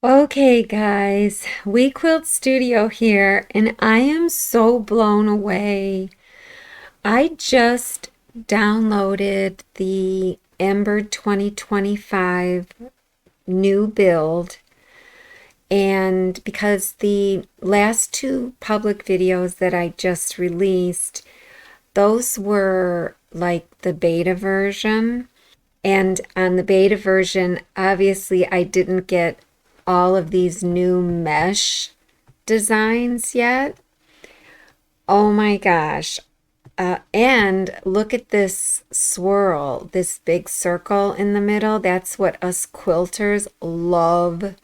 Okay, guys, WeQuilt Studio here, and I am so blown away. I just downloaded the Embird 2025 new build, and because the last two public videos that I just released, those were like the beta version. And on the beta version, obviously, I didn't get all of these new mesh designs yet. Oh my gosh. And look at this swirl, this big circle in the middle. That's what us quilters love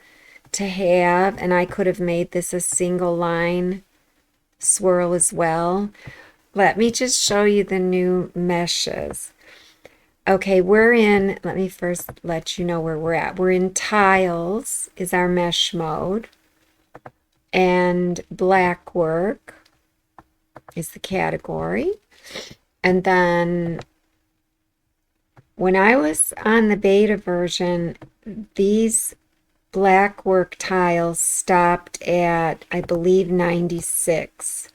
to have. And I could have made this a single line swirl as well. Let me just show you the new meshes. Okay, let me first let you know where we're at. We're in tiles is our mesh mode, and black work is the category. And then when I was on the beta version, these black work tiles stopped at, I believe, 96.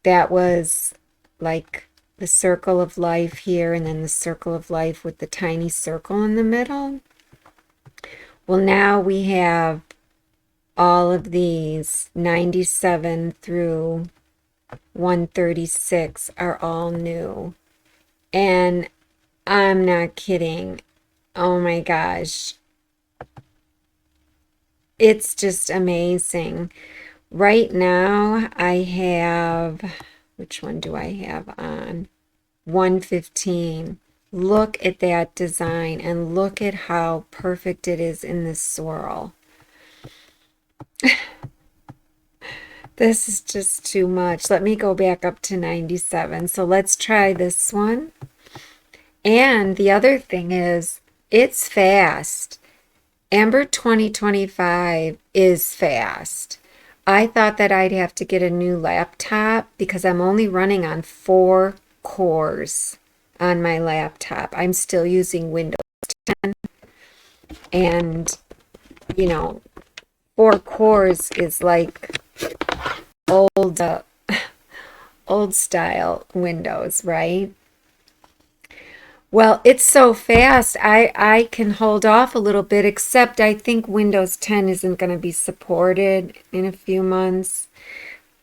That was like the circle of life here, and then the circle of life with the tiny circle in the middle. Well, now we have all of these 97 through 136 are all new. And I'm not kidding. Oh my gosh. It's just amazing. Right now I have, which one do I have on? 115. Look at that design and look at how perfect it is in this swirl. This is just too much. Let me go back up to 97. So let's try this one. And the other thing is, it's fast. Embird 2025 is fast. I thought that I'd have to get a new laptop because I'm only running on 4 cores on my laptop. I'm still using Windows 10, and you know, 4 cores is like old old style Windows, right? Well, it's so fast, I can hold off a little bit, except I think Windows 10 isn't going to be supported in a few months.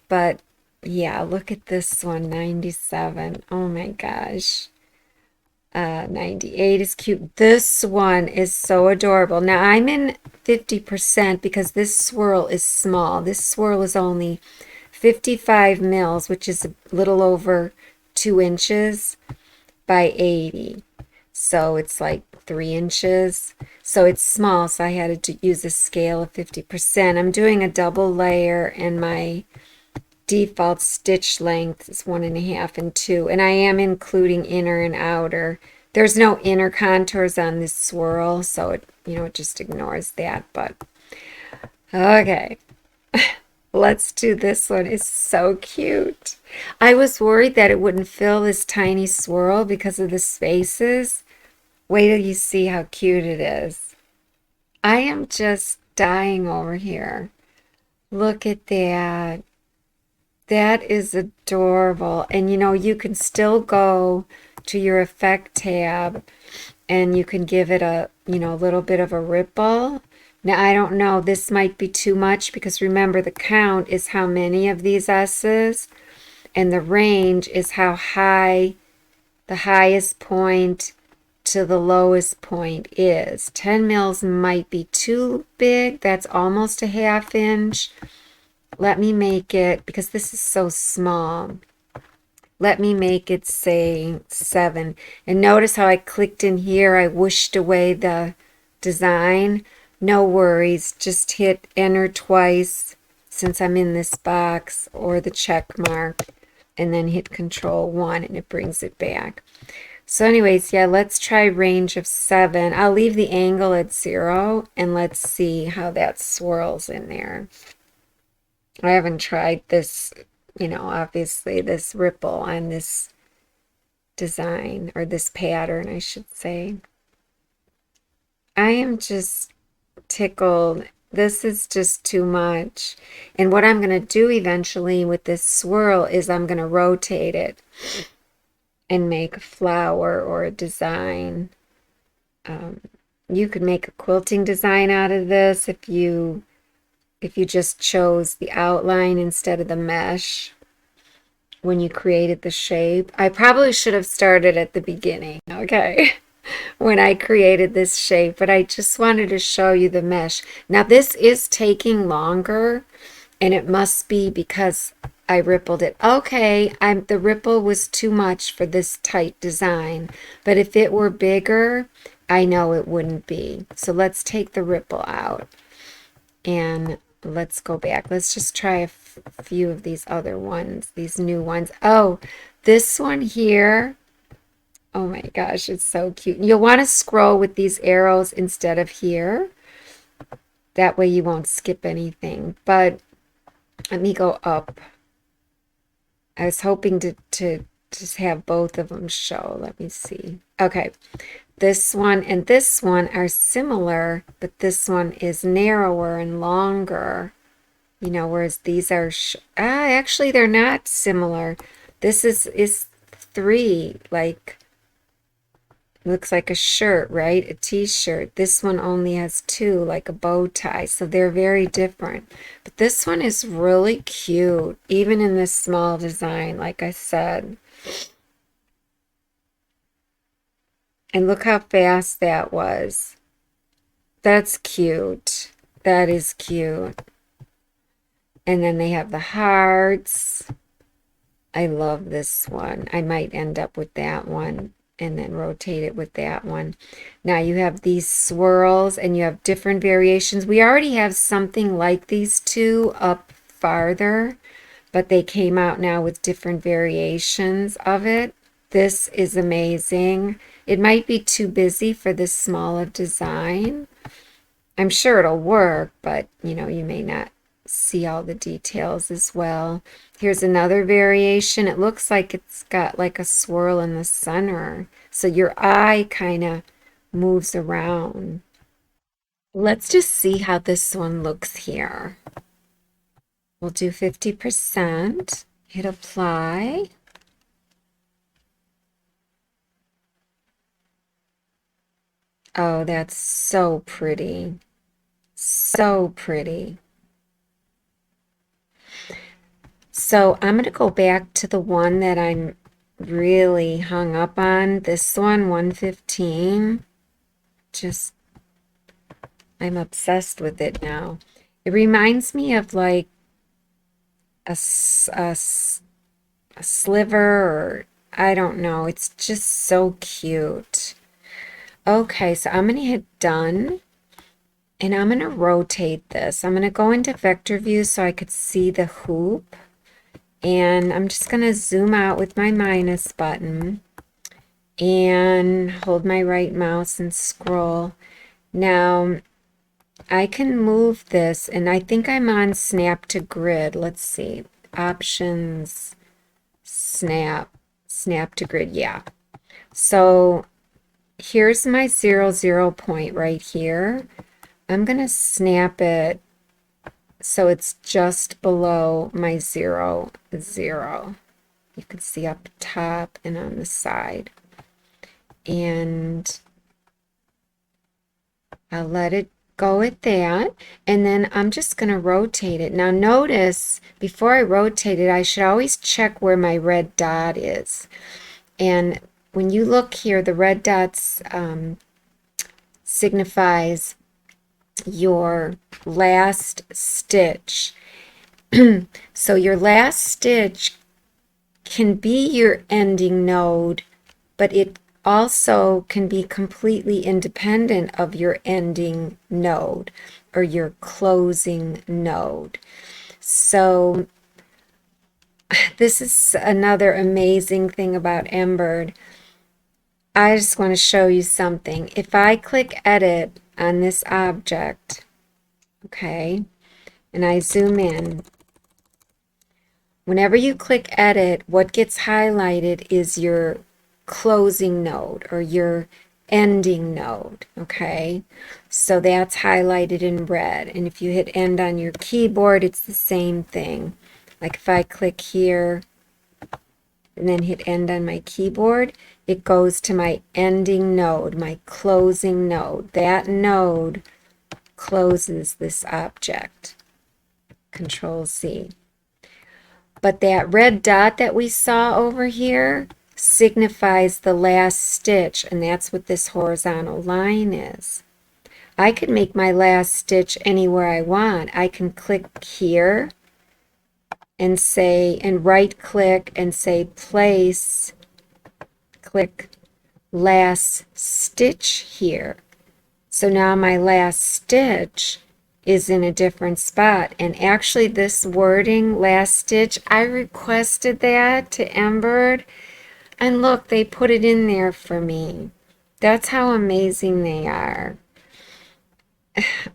But yeah, look at this one, 97. Oh my gosh. 98 is cute. This one is so adorable. Now I'm in 50% because this swirl is small. This swirl is only 55 mils, which is a little over 2 inches by 80. So it's like 3 inches. So it's small, so I had to use a scale of 50%. I'm doing a double layer, and my default stitch length is 1.5 and 2, and I am including inner and outer. There's no inner contours on this swirl, so it just ignores that. But okay, let's do this one. It's so cute. I was worried that it wouldn't fill this tiny swirl because of the spaces. Wait till you see how cute it is. I am just dying over here. Look at that. That is adorable. And you can still go to your effect tab and you can give it a little bit of a ripple. Now, I don't know, this might be too much because remember the count is how many of these S's, and the range is how high the highest point to the lowest point is. 10 mils might be too big. That's almost a 1/2 inch. Let me make it, because this is so small, let me make it say 7. And notice how I clicked in here, I whooshed away the design. No worries, just hit enter twice since I'm in this box, or the check mark, and then hit Control-1 and it brings it back. So anyways, yeah, let's try range of 7. I'll leave the angle at 0 and let's see how that swirls in there. I haven't tried this, obviously this ripple on this design, or this pattern, I should say. I am just tickled. This is just too much. And what I'm going to do eventually with this swirl is I'm going to rotate it and make a flower or a design. You could make a quilting design out of this if you just chose the outline instead of the mesh when you created the shape. I probably should have started at the beginning, okay? When I created this shape, but I just wanted to show you the mesh. Now this is taking longer, and it must be because I rippled it. Okay, the ripple was too much for this tight design, but if it were bigger, I know it wouldn't be. So let's take the ripple out and let's go back. Let's just try a few of these other ones, these new ones. Oh, this one here. Oh my gosh, it's so cute. You'll want to scroll with these arrows instead of here. That way you won't skip anything. But let me go up. I was hoping to just have both of them show. Let me see. Okay. This one and this one are similar, but this one is narrower and longer. You know, whereas these are... actually, they're not similar. This is 3, like... Looks like a shirt, right? A t-shirt. This one only has 2, like a bow tie. So they're very different. But this one is really cute, even in this small design, like I said. And look how fast that was. That's cute. That is cute. And then they have the hearts. I love this one. I might end up with that one and then rotate it with that one. Now you have these swirls and you have different variations. We already have something like these two up farther, but they came out now with different variations of it. This is amazing. It might be too busy for this small of design. I'm sure it'll work, but you know, you may not see all the details as well. Here's another variation. It looks like it's got like a swirl in the center, so your eye kind of moves around. Let's just see how this one looks here. We'll do 50%, hit apply. Oh, that's so pretty. So pretty. So I'm going to go back to the one that I'm really hung up on. This one, 115. Just, I'm obsessed with it now. It reminds me of like a sliver, or I don't know. It's just so cute. Okay, so I'm going to hit done. And I'm going to rotate this. I'm going to go into vector view so I could see the hoop. And I'm just going to zoom out with my minus button and hold my right mouse and scroll. Now, I can move this, and I think I'm on snap to grid. Let's see. Options, snap to grid. Yeah. So here's my 0 point right here. I'm going to snap it so it's just below my 0. You can see up top and on the side. And I'll let it go at that. And then I'm just going to rotate it. Now notice, before I rotate it, I should always check where my red dot is. And when you look here, the red dots signifies your last stitch. So your last stitch can be your ending node, but it also can be completely independent of your ending node or your closing node. So this is another amazing thing about Embird. I just want to show you something. If I click edit on this object, okay, and I zoom in, whenever you click edit, what gets highlighted is your closing node or your ending node, okay? So that's highlighted in red. And if you hit end on your keyboard, it's the same thing. Like if I click here and then hit end on my keyboard, it goes to my ending node, my closing node. That node closes this object. Control C. But that red dot that we saw over here signifies the last stitch, and that's what this horizontal line is. I could make my last stitch anywhere I want. I can click here and say, and right click and say place, click last stitch here. So now my last stitch is in a different spot. And actually this wording, last stitch, I requested that to Embird. And look, they put it in there for me. That's how amazing they are.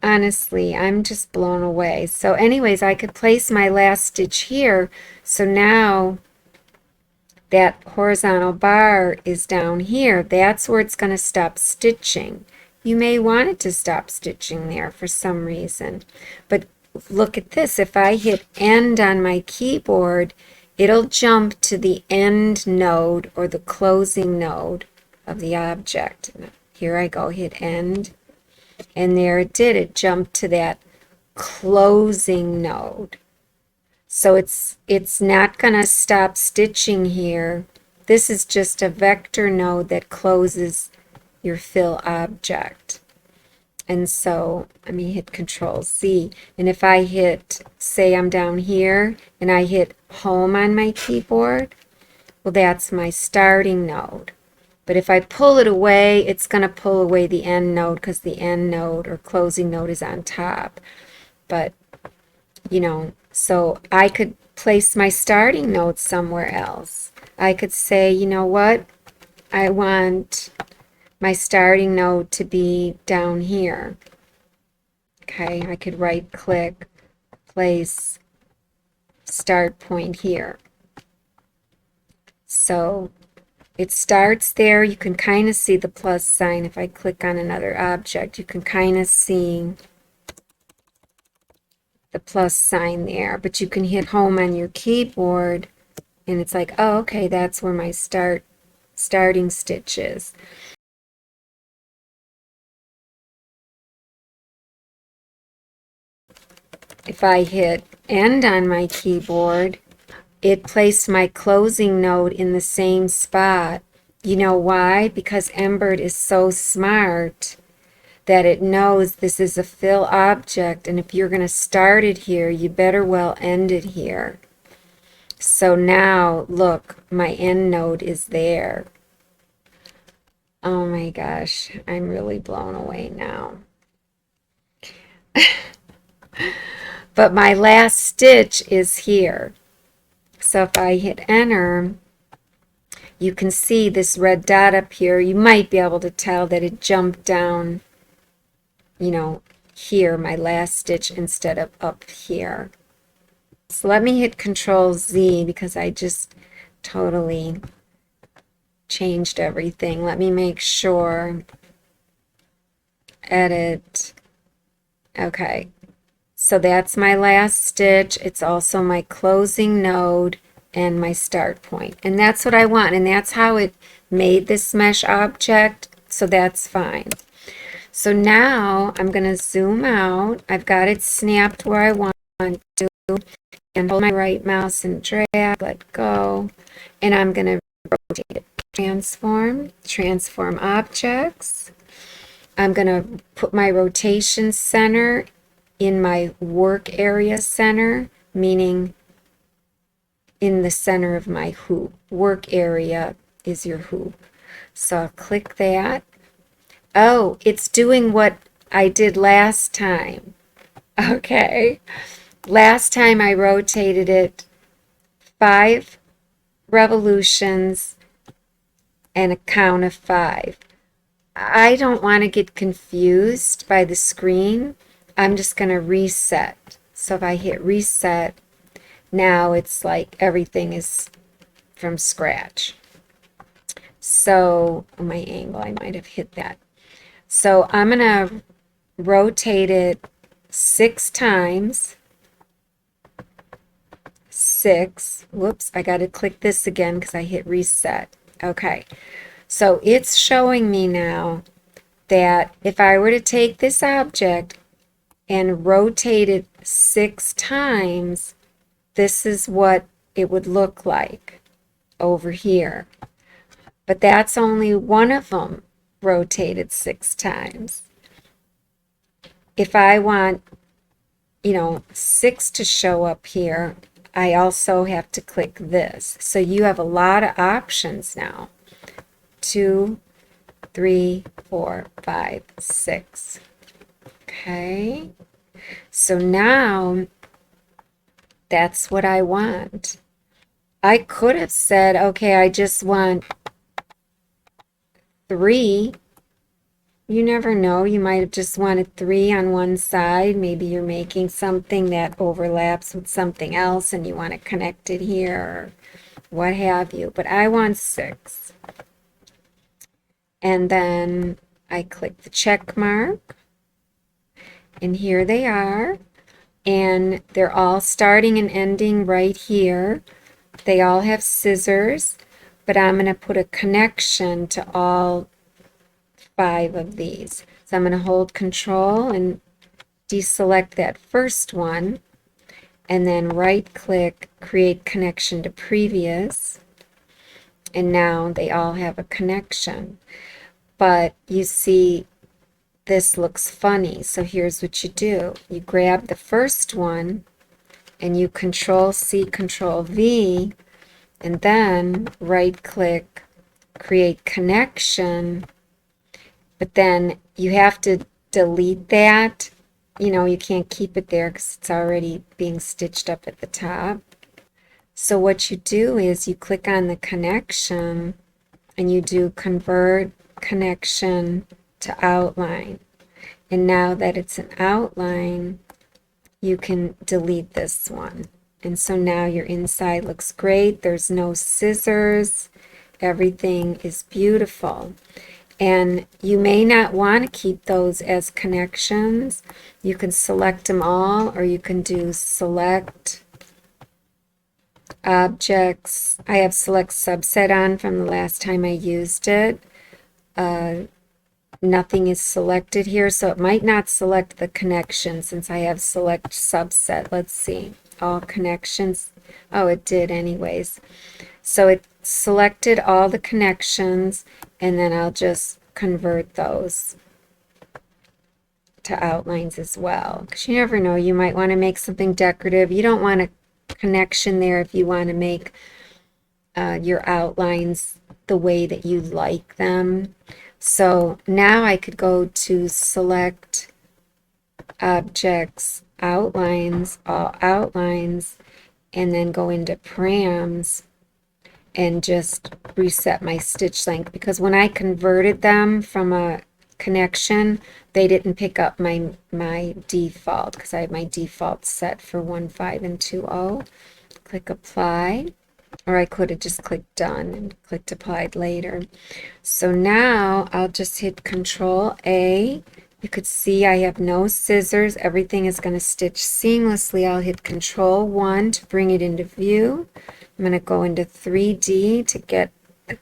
Honestly, I'm just blown away. So anyways, I could place my last stitch here. So now that horizontal bar is down here. That's where it's going to stop stitching. You may want it to stop stitching there for some reason. But look at this. If I hit end on my keyboard, it'll jump to the end node or the closing node of the object. Here I go, hit end. And there it did. It jumped to that closing node. So it's not going to stop stitching here. This is just a vector node that closes your fill object. And so let me hit Control C. And if I hit, say I'm down here, and I hit home on my keyboard, well, that's my starting node. But if I pull it away, it's going to pull away the end node because the end node or closing node is on top. But, you know, so I could place my starting node somewhere else. I could say, you know what, I want my starting node to be down here. Okay, I could right click, place start point here. So it starts there. You can kind of see the plus sign. If I click on another object, you can kind of see the plus sign there. But you can hit home on your keyboard, and it's like, oh, okay, that's where my starting stitch is. If I hit end on my keyboard, it placed my closing node in the same spot. You know why? Because Embird is so smart that it knows this is a fill object, and if you're going to start it here, you better well end it here. So now, look, my end node is there. Oh my gosh, I'm really blown away now. But my last stitch is here. So if I hit enter, you can see this red dot up here. You might be able to tell that it jumped down, you know, here, my last stitch, instead of up here. So let me hit Control Z because I just totally changed everything. Let me make sure. Edit. Okay. So that's my last stitch. It's also my closing node and my start point. And that's what I want. And that's how it made this mesh object. So that's fine. So now I'm going to zoom out. I've got it snapped where I want to. And hold my right mouse and drag, let go. And I'm going to rotate it. Transform objects. I'm going to put my rotation center in my work area center, meaning in the center of my hoop. Work area is your hoop. So I'll click that. Oh, it's doing what I did last time. Okay. Last time I rotated it 5 revolutions and a count of 5. I don't want to get confused by the screen. I'm just going to reset. So if I hit reset, now it's like everything is from scratch. So my angle, I might have hit that. So I'm going to rotate it 6 times. 6. Whoops, I got to click this again because I hit reset. Okay, so it's showing me now that if I were to take this object and rotate it 6 times, this is what it would look like over here. But that's only one of them rotated 6 times. If I want, 6 to show up here, I also have to click this. So you have a lot of options now. 2, 3, 4, 5, 6. Okay. So now that's what I want. I could have said, okay, I just want 3. You never know. You might have just wanted 3 on one side. Maybe you're making something that overlaps with something else and you want to connect it here or what have you. But I want 6. And then I click the check mark. And here they are. And they're all starting and ending right here. They all have scissors, but I'm going to put a connection to all 5 of these. So I'm going to hold Control and deselect that first one, and then right click, create connection to previous. And now they all have a connection. But you see, this looks funny. So here's what you do. You grab the first one and you Control C, Control V, and then right click, create connection. But then you have to delete that. You can't keep it there because it's already being stitched up at the top. So what you do is you click on the connection and you do convert connection to outline. And now that it's an outline, you can delete this one. And so now your inside looks great. There's no scissors. Everything is beautiful. And you may not want to keep those as connections. You can select them all, or you can do select objects. I have select subset on from the last time I used it. Nothing is selected here, so it might not select the connection since I have select subset. Let's see. All connections. Oh, it did anyways. So it selected all the connections, and then I'll just convert those to outlines as well. Because you never know, you might want to make something decorative. You don't want a connection there if you want to make your outlines the way that you like them. So now I could go to select objects, outlines, all outlines, and then go into params and just reset my stitch length, because when I converted them from a connection, they didn't pick up my default because I have my default set for 1, 5, and 2, 0. Click apply, or I could have just clicked done and clicked applied later. So now I'll just hit Control A. You could see I have no scissors. Everything is going to stitch seamlessly. I'll hit Control 1 to bring it into view. I'm going to go into 3D to get a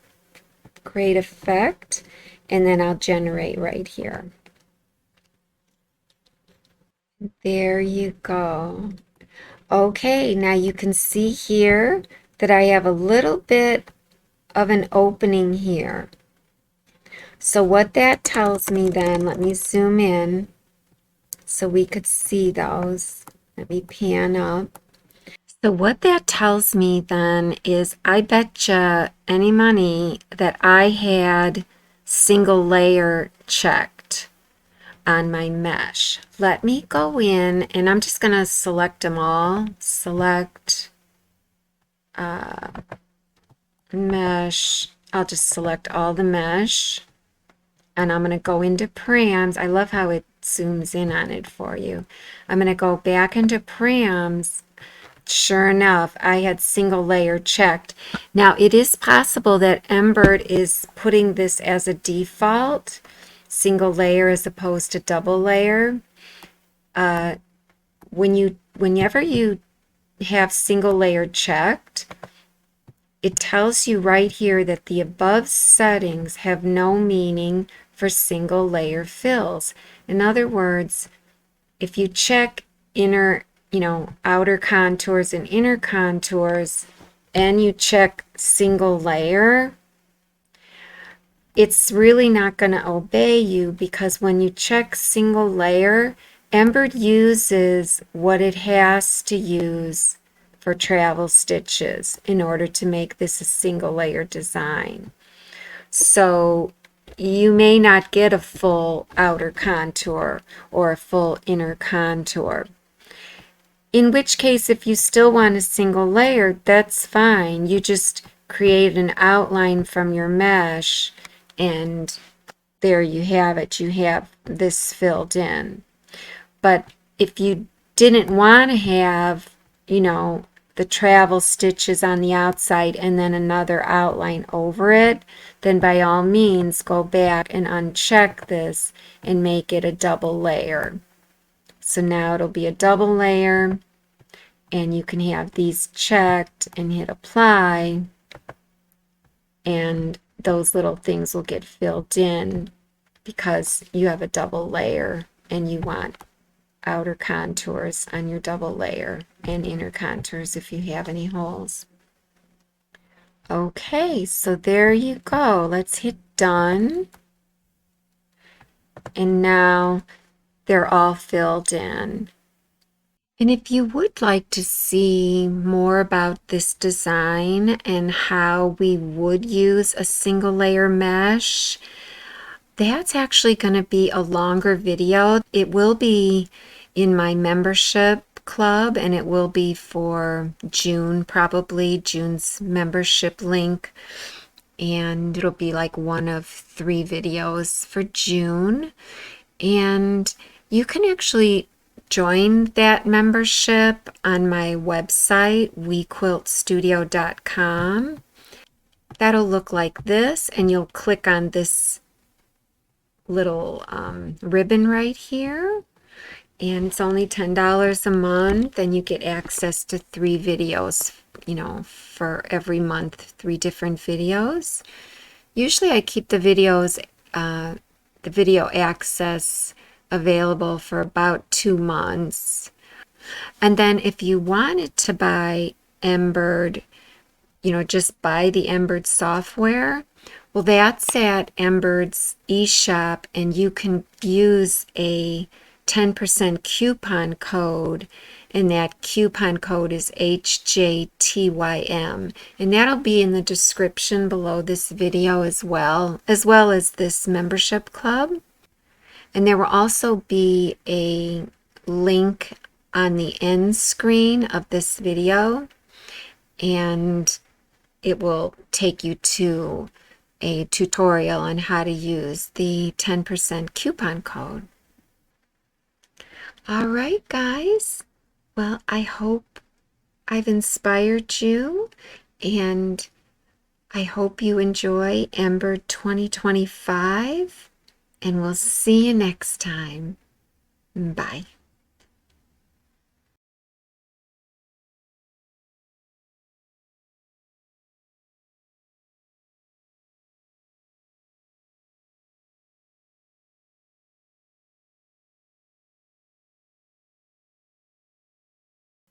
great effect, and then I'll generate right here. There you go. Okay, now you can see here that I have a little bit of an opening here. So what that tells me then, let me zoom in so we could see those. Let me pan up. So what that tells me then is I betcha any money that I had single layer checked on my mesh. Let me go in and I'm just going to select them all. Select mesh. I'll just select all the mesh. And I'm going to go into params. I love how it zooms in on it for you. I'm going to go back into params sure enough, I had single layer checked. Now, it is possible that Embird is putting this as a default, single layer as opposed to double layer. Whenever you have single layer checked, it tells you right here that the above settings have no meaning for single layer fills. In other words, if you check outer contours and inner contours, and you check single layer, it's really not going to obey you, because when you check single layer, Embird uses what it has to use for travel stitches in order to make this a single layer design. So you may not get a full outer contour or a full inner contour. In which case, if you still want a single layer, that's fine. You just create an outline from your mesh, and there you have it. You have this filled in. But if you didn't want to have, the travel stitches on the outside and then another outline over it, then by all means go back and uncheck this and make it a double layer. So now it'll be a double layer, and you can have these checked and hit apply, and those little things will get filled in because you have a double layer and you want outer contours on your double layer and inner contours if you have any holes. Okay, so there you go. Let's hit done. And now they're all filled in. And if you would like to see more about this design and how we would use a single layer mesh, that's actually going to be a longer video. It will be in my membership club, and it will be for June, probably June's membership link. And it'll be like one of 3 videos for June. And you can actually join that membership on my website, WeQuiltStudio.com. That'll look like this, and you'll click on this little ribbon right here, and it's only $10 a month, and you get access to 3 videos, for every month, 3 different videos. Usually I keep the videos, the video access available for about 2 months. And then if you wanted to buy Embird, just buy the Embird software, well, that's at Embird's eShop, and you can use a 10% coupon code, and that coupon code is HJTYM, and that'll be in the description below this video as well as this membership club. And there will also be a link on the end screen of this video, and it will take you to a tutorial on how to use the 10% coupon code. All right, guys. Well, I hope I've inspired you, and I hope you enjoy Embird 2025, and we'll see you next time. Bye.